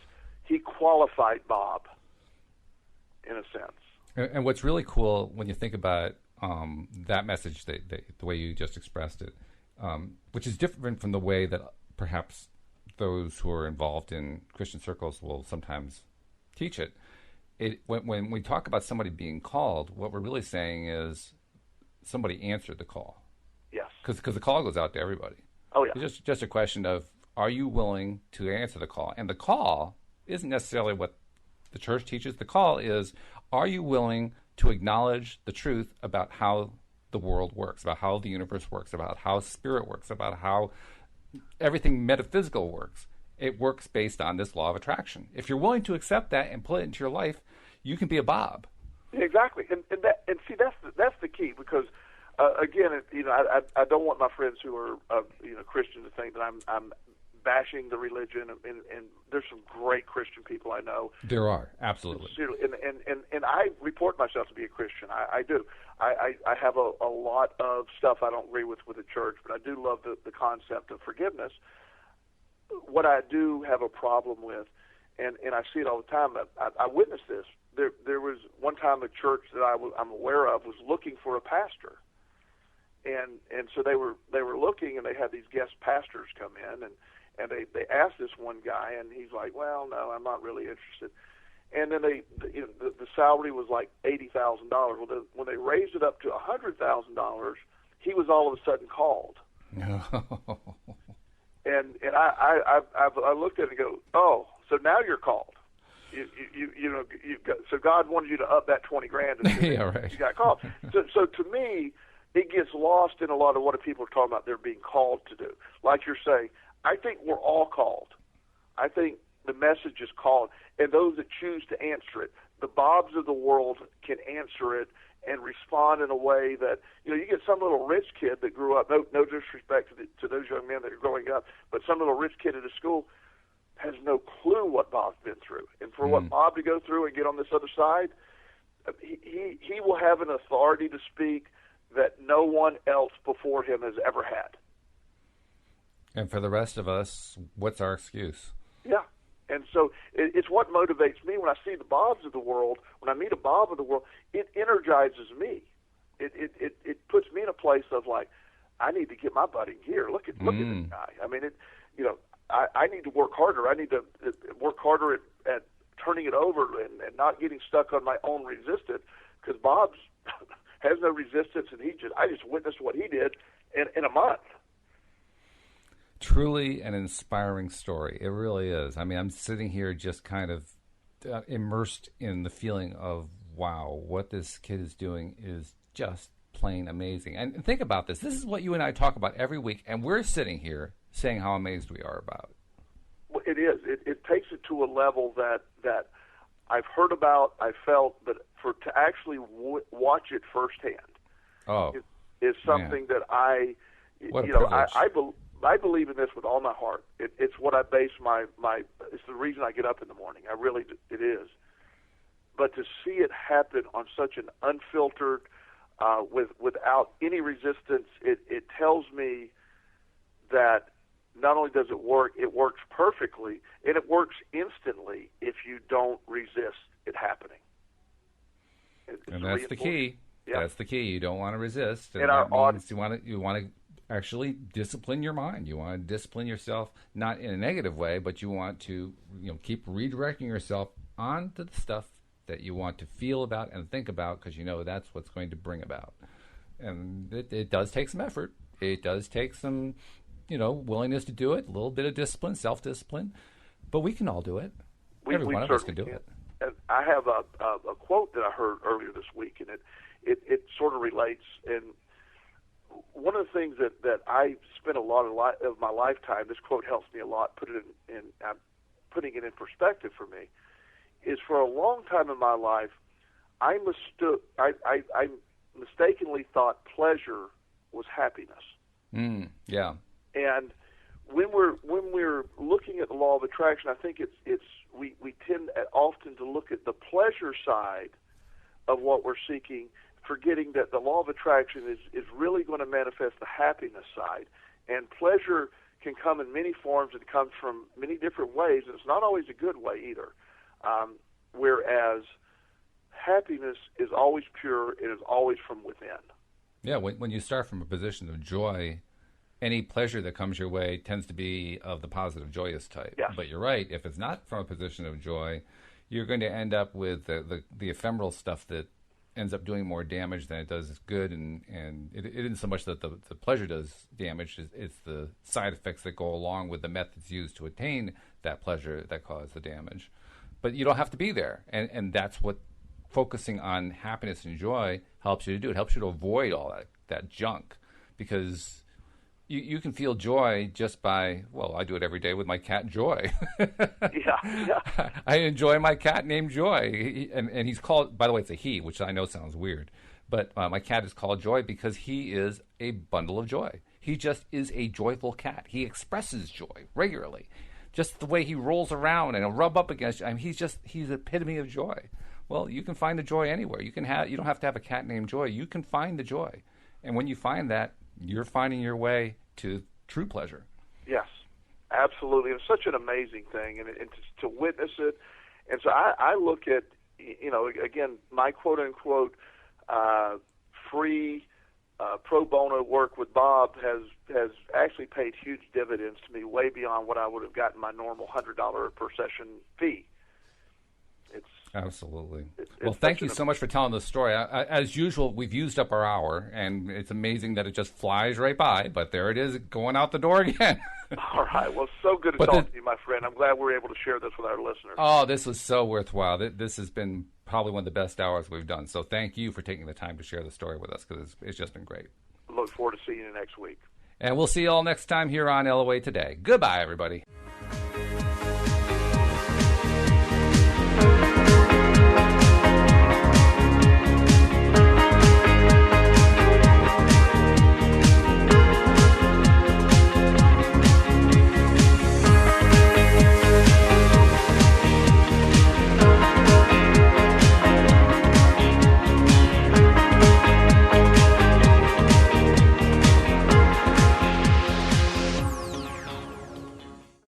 he qualified Bob, in a sense. And what's really cool when you think about that message, the way you just expressed it, which is different from the way that perhaps those who are involved in Christian circles will sometimes teach it. When we talk about somebody being called, what we're really saying is somebody answered the call. Yes. Because the call goes out to everybody. Oh, yeah. It's just a question of, are you willing to answer the call? And the call isn't necessarily what the church teaches. The call is, are you willing to acknowledge the truth about how the world works, about how the universe works, about how spirit works, about how everything metaphysical works? It works based on this law of attraction. If you're willing to accept that and put it into your life, you can be a Bob. Exactly, and see that's the key, because again, I don't want my friends who are Christians to think that I'm bashing the religion, and there's some great Christian people I know. There are, absolutely. And I report myself to be a Christian. I do. I have a lot of stuff I don't agree with the church, but I do love the concept of forgiveness. What I do have a problem with, and I see it all the time, I witnessed this. There was one time a church that I'm aware of was looking for a pastor. And so they were looking, and they had these guest pastors come in, and they asked this one guy, and he's like, well, no, I'm not really interested. And then the salary was like $80,000. Well, when they raised it up to $100,000, he was all of a sudden called. And I looked at it and go, oh, so now you're called. So God wanted you to up that $20,000, and yeah, right. You got called. So to me, it gets lost in a lot of what people are talking about they're being called to do. Like you're saying, I think we're all called. I think the message is called, and those that choose to answer it, the Bobs of the world can answer it and respond in a way that, you get some little rich kid that grew up, no disrespect to those young men that are growing up, but some little rich kid at a school has no clue what Bob's been through. And for what Bob to go through and get on this other side, he will have an authority to speak that no one else before him has ever had. And for the rest of us, what's our excuse? Yeah. And so it's what motivates me when I see the Bobs of the world. When I meet a Bob of the world, it energizes me. It puts me in a place of like, I need to get my butt in gear. Look at this guy. I mean, I need to work harder. I need to work harder at turning it over and not getting stuck on my own resistance, because Bob's has no resistance, and I just witnessed what he did in a month. Truly an inspiring story. It really is. I mean, I'm sitting here just kind of immersed in the feeling of, wow, what this kid is doing is just plain amazing. And think about this. This is what you and I talk about every week, and we're sitting here saying how amazed we are about it. Well, it is. It takes it to a level that I've heard about, I felt, but to actually watch it firsthand is something that I believe in this with all my heart. It's what I base my it's the reason I get up in the morning. It is. But to see it happen on such an unfiltered, without any resistance. It tells me that not only does it work, it works perfectly, and it works instantly if you don't resist it happening. And that's the key. Yep. That's the key. You don't want to resist. And that means you want to actually discipline your mind. You want to discipline yourself, not in a negative way, but you want to keep redirecting yourself onto the stuff that you want to feel about and think about, because that's what's going to bring about. And it does take some effort. It does take some, willingness to do it, a little bit of discipline, self-discipline, but we can all do it. Every one of us can do it. And I have a quote that I heard earlier this week, and it sort of relates. And one of the things that I spent a lot of my lifetime, this quote helps me a lot, putting it in perspective for me, is for a long time in my life, I mistakenly thought pleasure was happiness. Yeah. And when we're looking at the law of attraction, I think we tend often to look at the pleasure side of what we're seeking, forgetting that the law of attraction is really going to manifest the happiness side. And pleasure can come in many forms. It comes from many different ways, and it's not always a good way either. Whereas happiness is always pure. It is always from within. Yeah, when you start from a position of joy, any pleasure that comes your way tends to be of the positive, joyous type. Yes. But you're right. If it's not from a position of joy, you're going to end up with the ephemeral stuff that ends up doing more damage than it does good. And it isn't so much that the pleasure does damage. It's the side effects that go along with the methods used to attain that pleasure that cause the damage. But you don't have to be there. And that's what focusing on happiness and joy helps you to do. It helps you to avoid all that junk, because you can feel joy just by, I do it every day with my cat Joy. Yeah. I enjoy my cat named Joy. And he's called, by the way, it's a he, which I know sounds weird. But my cat is called Joy because he is a bundle of joy. He just is a joyful cat. He expresses joy regularly. Just the way he rolls around and he'll rub up against you. I mean, he's the epitome of joy. Well, you can find the joy anywhere. You don't have to have a cat named Joy. You can find the joy. And when you find that, you're finding your way to true pleasure. Yes, absolutely. It's such an amazing thing, and to witness it. And so I look at, again, my quote-unquote free pro bono work with Bob has actually paid huge dividends to me, way beyond what I would have gotten my normal $100 per session fee. Absolutely. Well, thank you so much for telling this story. As usual, we've used up our hour, and it's amazing that it just flies right by, but there it is, going out the door again. All right. Well, so good to talk to you, my friend. I'm glad we're able to share this with our listeners. Oh, this was so worthwhile. This has been probably one of the best hours we've done. So thank you for taking the time to share the story with us, because it's just been great. Look forward to seeing you next week. And we'll see you all next time here on LOA Today. Goodbye, everybody.